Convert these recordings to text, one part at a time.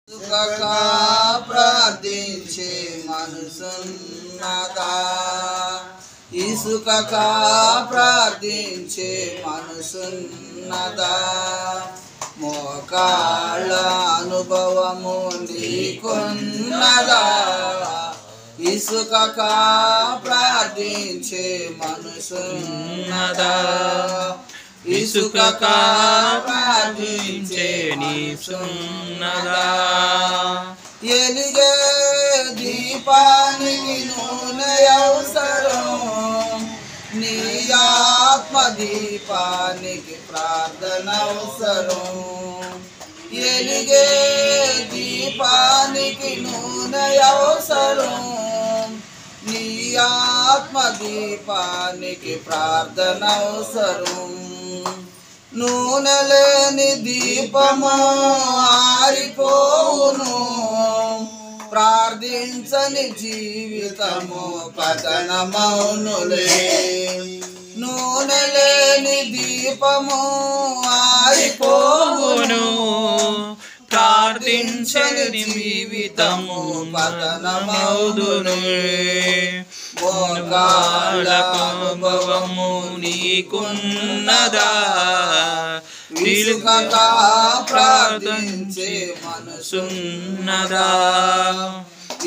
సుఖగా ప్రార్థించే మనసున్నదా, ఇసుకగా ప్రార్థించే మనసున్నదా, మోకాళ్ళ అనుభవము నీకున్నదా, ఇసుకగా ప్రార్థించే మనసున్నదా, ఇసుకగా ప్రార్థించే నీసున్నదా. ఎలిగే దీపానికి నూనె అవసరం, నీ ఆత్మ దీపానికి ప్రార్థన అవసరం. ఎలిగే దీపానికి నూనె అవసరం, నీ ఆత్మ దీపానికి ప్రార్థన అవసరం. నూనె లేని దీపము ఆరిపోవును, ప్రార్థించని జీవితము పతనమౌనులే. నూనె లేని దీపము ఆరిపోవును, ప్రార్థించని జీవితము పతనమౌదును. మోకాళ్ళ అనుభవము నీకున్నదా, ఇసుకగా ప్రార్థించే మనసున్నదా,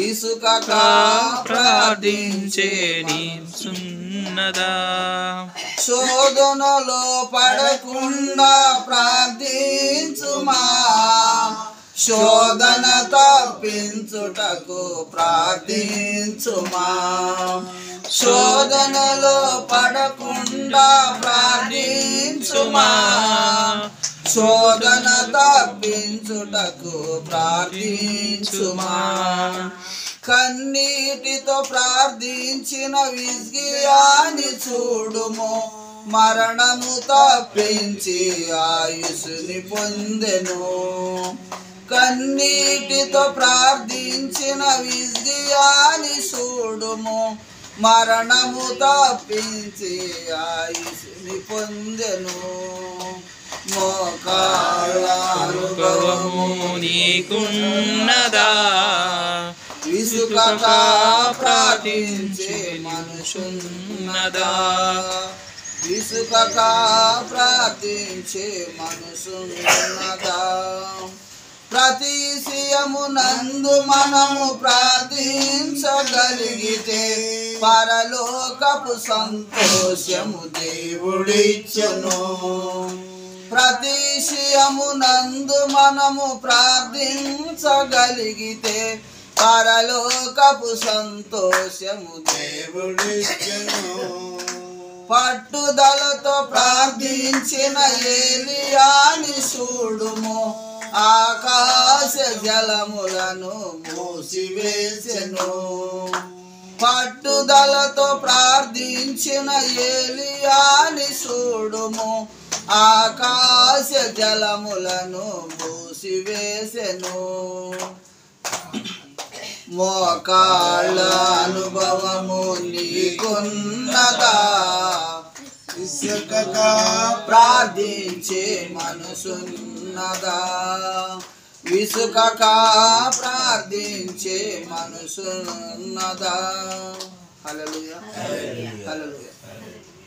ఇసుకగా ప్రార్థించే నీసున్నదా. శోధనలో పడకుండా ప్రార్థించుమా, శోధన తప్పించుటకు ప్రార్థించుమా. శోధనలో పడకుండా ప్రార్థించుమా, శోధన తప్పించుటకు ప్రార్థించుమా. కన్నీటితో ప్రార్థించిన విజ్ఞాని చూడుము, మరణము తప్పించి ఆయుసుని పొందెను. కన్నీటితో ప్రార్థించిన విజ్ఞాని చూడుము, మరణము తప్పించి ఆయుసుని పొందెను. మోకాళ్ళ అనుభవము నీకున్నదా, ఇసుకగా ప్రార్థించే మనసున్నదా, ఇసుకగా ప్రార్థించే మనసున్నదా. ప్రతి విషయమునందు మనము ప్రార్థించగలిగితే పరలోకపు సంతోషము దేవుడిచ్చును. ప్రతి విషయమునందు మనము ప్రార్థించగలిగితే పరలోకపు సంతోషము దేవుడిచ్చును. పట్టుదలతో ప్రార్థించిన ఏలియాని చూడుము, ఆకాశ జలములను మూసివేసెను. పట్టుదలతో ప్రార్థించిన ఏలియాని చూడుము, ఆకాశ జలములను మూసివేసెను. మోకాళ్ళ అనుభవము నీకున్నదా, ఇసుకగా ప్రార్థించే మనసున్నదా, ఇసుకగా ప్రార్థించే మనసున్నదా. హల్లెలూయా, హల్లెలూయా.